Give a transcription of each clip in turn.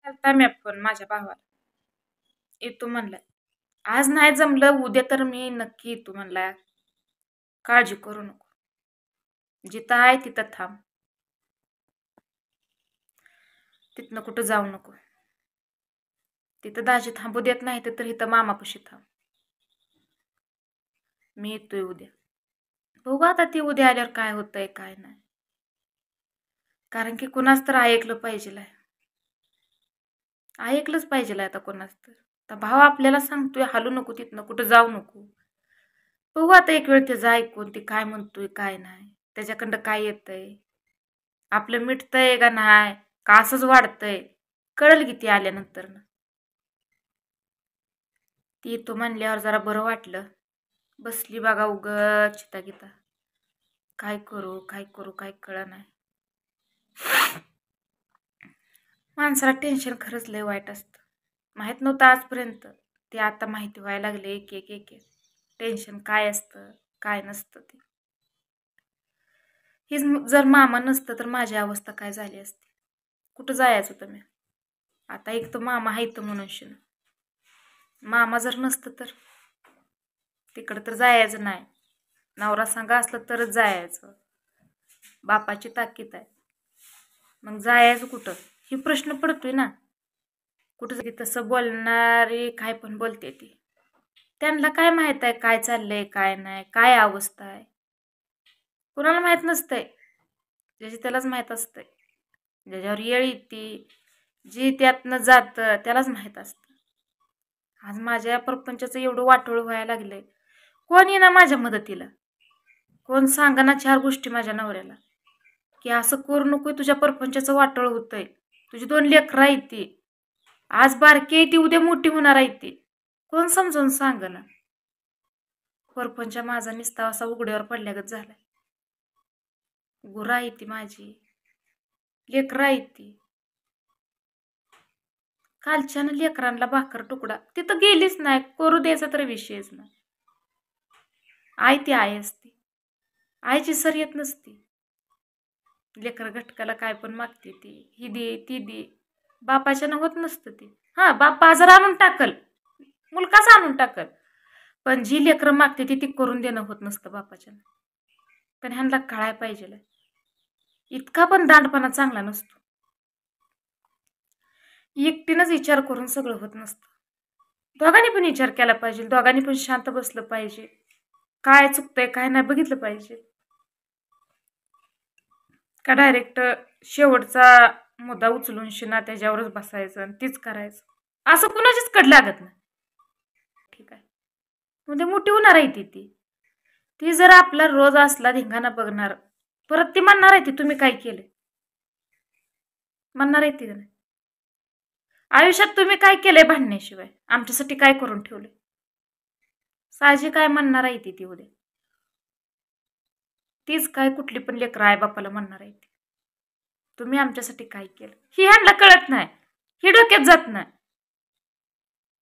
केलता मी फोन माझ्या भावाला. येतो म्हणलाय. आज नाही जमलं उद्या तर मी नक्की येतो म्हणलाय. काळजी करू नको. जिथं आहे तिथं थांब. तिथनं कुठं जाऊ नको. तिथं दाजी थांबू देत नाही तर इथं मामापाशी थांब. मी येतोय उद्या. बघू आता ती उद्या आल्यावर काय होतंय काय नाही. कारण की कुणाच तर ऐकलं पाहिजे. ऐकलंच पाहिजे आता कोणाच तर. आता भाव आपल्याला सांगतोय हालू नको तिथनं कुठं जाऊ नको. बघू आता एक वेळ त्याचं ऐकून ती काय म्हणतोय काय नाही. त्याच्याकडं काय येतंय. आपलं मिटतंय का नाही का असंच वाढतंय कळल की ती आल्यानंतर. ती येतो म्हणल्यावर जरा बरं वाटलं. बसली बघा उगच चिता गीता. काय करू काय करू काय कळ नाही. माणसाला टेन्शन खरंच लय वाईट असतं. माहीत नव्हतं आजपर्यंत. ते आता माहिती व्हायला लागले एक एक एक एक. टेन्शन काय असतं काय नसतं ते. हीच जर मामा नसतं तर माझी अवस्था काय झाली असती. कुठं जायचं होतं मी. आता एक तर मामा आहे म्हणून शिन. मामा जर नसतं तर तिकडं तर जायचं नाही. नवरा सांगा असलं तरच जायचं. बापाची ताकीद आहे. मग जायचं कुठं ही प्रश्न पडतोय ना. कुठं तसं बोलणारी काय पण बोलते ती. त्यांना काय माहित आहे काय चाललंय काय नाही काय अवस्था आहे. कुणाला माहित नसतंय. ज्याची त्यालाच माहित असतंय. ज्याच्यावर येळ येते जी त्यातनं जातं त्यालाच माहित असतं. आज माझ्या प्रपंचाचं एवढं वाटोळ व्हायला लागलंय. कोण येईना माझ्या मदतीला. कोण सांगना चार गोष्टी माझ्या नवऱ्याला की असं करू नको तुझ्या प्रपंचाचं वाटोळ होतंय. तुझी 2 लेकरं आहेत ती. आज बारकी आहे ती उद्या मोठी होणार आहे ती. कोण समजावून सांगना. परपंच माझा निस्ता असा उघड्यावर पडल्यागत झालाय. गुरा आहे ती माझी. लेकरं आहे ती. कालच्यानं लेकरांना भाकर तुकडा तिथं गेलीच नाही करू द्यायचा तर विषयच नाही. आई ती आई असती. आईची सर येत नसती. लेकर घटकाला काय पण मागते ती ही दे ती दे. बापाच्यानं होत नसतं ती. बाप बाजार आणून टाकल. मुलकाच आणून टाकल. पण जी लेकरं मागते ती करून देणं होत नसतं बापाच्यानं. पण ह्यांना कळायला पाहिजे. इतका पण दांडपणा चांगला नसतो. एकटीनंच विचार करून सगळं होत नसतं. दोघांनी पण विचार केला पाहिजे. दोघांनी पण शांत बसलं पाहिजे. काय चुकतंय काय नाही बघितलं पाहिजे. का डायरेक्ट शेवटचा मुद्दा उचलून शिना त्याच्यावरच बसायचं आणि तीच करायचं. असं कुणाचीच कड लागत नाही. ठीक आहे. म्हणजे मोठी होणार आहे ती. ती जर आपला रोज असला धिंगाणा बघणार परत ती म्हणणार आहे ती तुम्ही काय केलं. म्हणणार आहे ती नाही. आयुष्यात तुम्ही काय केलंय भांडण्याशिवाय आमच्यासाठी काय करून ठेवले. साहजिक काय म्हणणार आहे ती उद्या. तीच काय कुठली पण लेकरं आई बापाला म्हणणार आहे ती तुम्ही आमच्यासाठी काय केलं. ही ह्यांना कळत नाही. ही डोक्यात जात नाही.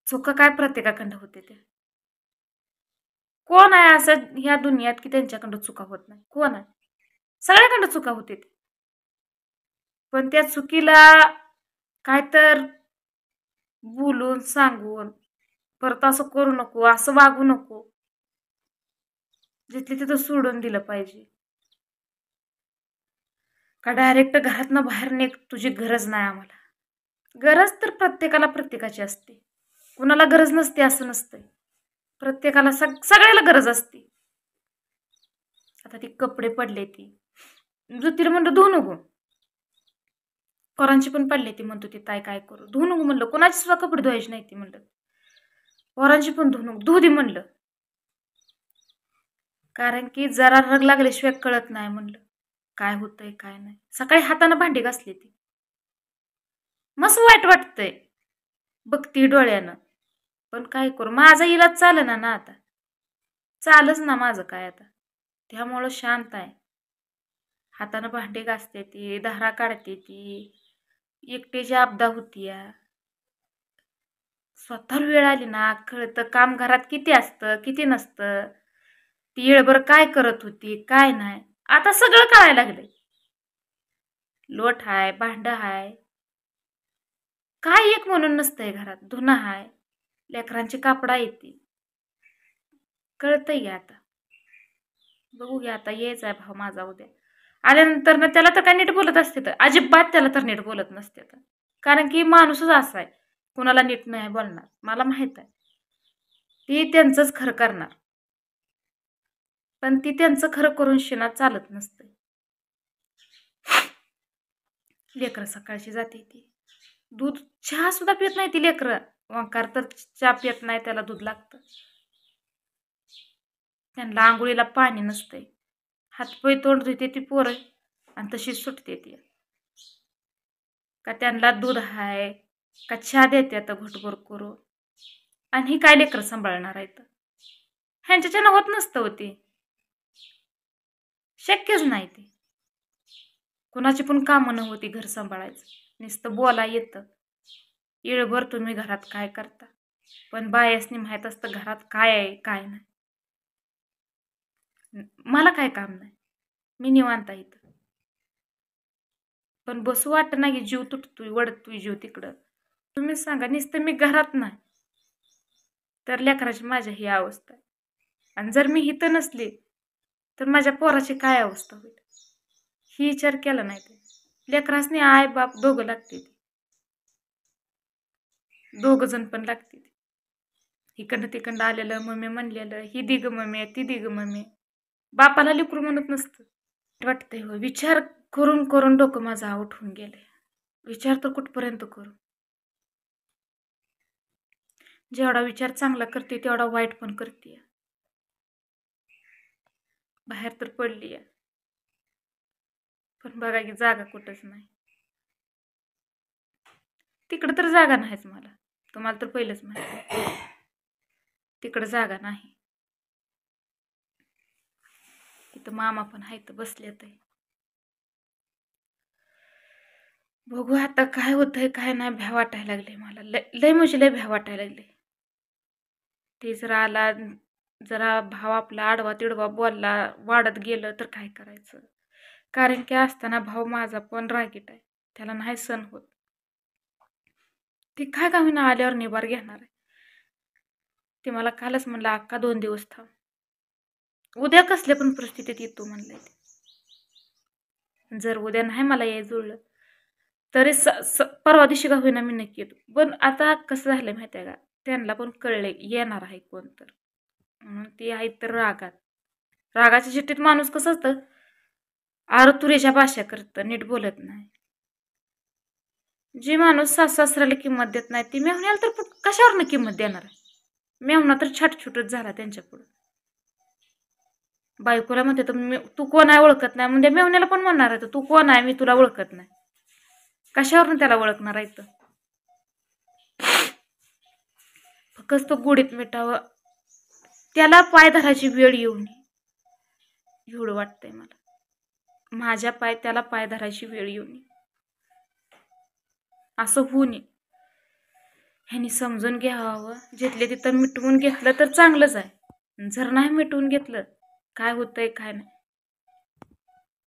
चुक काय प्रत्येकाकडं होते ते. कोण आहे असं ह्या दुनियात की त्यांच्याकडं चुका होत नाही. कोण आहे. सगळ्याकडं चुका होते. पण त्या चुकीला काय तर बोलून सांगून परत असं करू नको असं वागू नको जिथले तिथं सोडून दिलं पाहिजे. का डायरेक्ट घरातनं बाहेर निघ तुझी गरज नाही आम्हाला. गरज तर प्रत्येकाला प्रत्येकाची असते. कुणाला गरज नसते असं नसतंय. प्रत्येकाला सगळ्याला गरज असते. आता ती कपडे पडले ती जुतीला म्हणलं धुवू नको. पोरांची पण पडले ती म्हणतो ती ताई काय करू धुवू नको म्हणलं. कोणाची सुद्धा कपडे धुवायची नाही ती म्हणलं. पोरांची पण धुवू नको धुऊ दे म्हणलं. कारण की जरा रग लागल्याशिवाय कळत नाही म्हणलं काय होतंय काय नाही. सकाळी हातानं भांडी घासली ती. मस्त वाईट वाटतंय बघती डोळ्यानं. पण काय करू माझा इलाज चालेना ना आता. चालच ना माझं काय आता. त्यामुळं शांत आहे. हातानं भांडी घासते ती धारा काढते ती. एकटीची आपदा होती या. स्वतःला वेळ आली ना कळतं काम घरात किती असतं किती नसतं. ती येळभर काय करत होती काय नाही आता सगळं कळायला लागलंय. लोट हाय भांड हाय काय एक म्हणून नसतंय घरात. धुणं हाय, लेकरांची कापडा येते, कळतंय की आता. बघू घ्या आता, यायचा आहे भाऊ माझा उद्या. आल्यानंतर ना त्याला तर काय नीट बोलत असते तर अजिबात त्याला तर नीट बोलत नसते तर. कारण की माणूसच असा आहे, कुणाला नीट नाही बोलणार. मला माहित आहे ती त्यांचंच खरं करणार, पण ती त्यांचं खरं करून शिना चालत नसतं. लेकरं सकाळची जाते ती, दूध चहा सुद्धा पित नाही ती लेकरं. ओंकार तर चहा पित नाही, त्याला दूध लागतं. त्यांना आंघोळीला पाणी नसतंय, हातपाय तोंड धुते ती पोरं आणि तशीच सुटते ती. का त्यांना दूध हाय का चहा देते आता घोटभर करून. आणि ही काय लेकरं सांभाळणार आहेत, ह्यांच्याच्यानं होत नसतं होती, शक्यच नाही ते. कुणाची पण कामं न होती घर सांभाळायचं, नुसतं बोला येतं. येळभर तुम्ही घरात काय करता, पण बायासनी माहीत असतं घरात काय आहे काय नाही. मला काय काम नाही, मी निवांत इथं. पण बसू वाटत नाही की जीव तुटतोय, वडतोय जीव तिकडं. तुम्हीच सांगा, नुसतं मी घरात नाही तर लेकराची माझ्या ही अवस्था आहे. आणि जर मी इथं नसली तर माझ्या पोराची काय अवस्था होईल, ही विचार केला नाही ते. लेकरासनी आय बाप दोघं लागते, दोघ जण पण लागते. इकडनं तिकडं आलेलं मम्मी म्हणलेलं, ही दिग मम्मी ती दिग मम्मी. बापाला लेकरू म्हणत नसतं. वाटतंय हो, विचार करून करून डोकं माझं आउट होऊन गेलंय. विचार तर कुठपर्यंत करू. जेवढा विचार चांगला करते तेवढा वाईट पण करते. बाहेर तर पडली आहे, पण बघा की जागा कुठंच नाही. तिकडं तर जागा नाहीच मला, तुम्हाला तर पहिलंच माहिती. तिकडं जागा नाही. तिथं मामा पण आहेत बसलेत. बघू आता काय होतंय काय नाही. भ्या वाटायला लागले मला, लय म्हणजे लय भ्या वाटायला लागले. ते जर आला, जरा भाव आपला आडवा तिडवा बोलला, वाढत गेलं तर काय करायचं. कारण की असताना भाव माझा पण रागीट आहे, त्याला नाही सण होत. ते काय का होईना आल्यावर निभार घेणार आहे. ते मला कालच म्हणलं अक्का 2 दिवस थांब, उद्या कसल्या पण परिस्थितीत येतो म्हणलंय ते. जर उद्या नाही मला याय जुळलं तरी परवा दिवशी का होईना मी नक्की येतो. पण आता कसं झालं माहिती आहे का, त्यांना पण कळले येणार आहे कोण तर, म्हणून ती आहे तर रागाच्या चिठ्ठीत माणूस कसं असतं, आरतुरेच्या भाषा करतं, नीट बोलत नाही. जे माणूस सासऱ्याला किंमत देत नाही ती मेहुण्याला तर कशावर किंमत देणार आहे. मेहुणा तर छाटछुटच झाला त्यांच्या पुढं. बायकोला म्हणते तर तू कोण आहे ओळखत नाही म्हणजे मेहुण्याला पण म्हणणार आहे तू कोण आहे मी तुला ओळखत नाही. कशावरून त्याला ओळखणार आहे तर. फक्त तो गुडीत मिटावं, त्याला पाय धरायची वेळ येऊ नये एवढं वाटतंय मला. माझ्या त्याला पाय धरायची वेळ येऊ नये, असं होऊ नये. ह्यांनी समजून घ्यावं, जिथले तिथं मिटवून घेतलं तर चांगलंच आहे. जर नाही मिटवून घेतलं काय होतंय काय नाही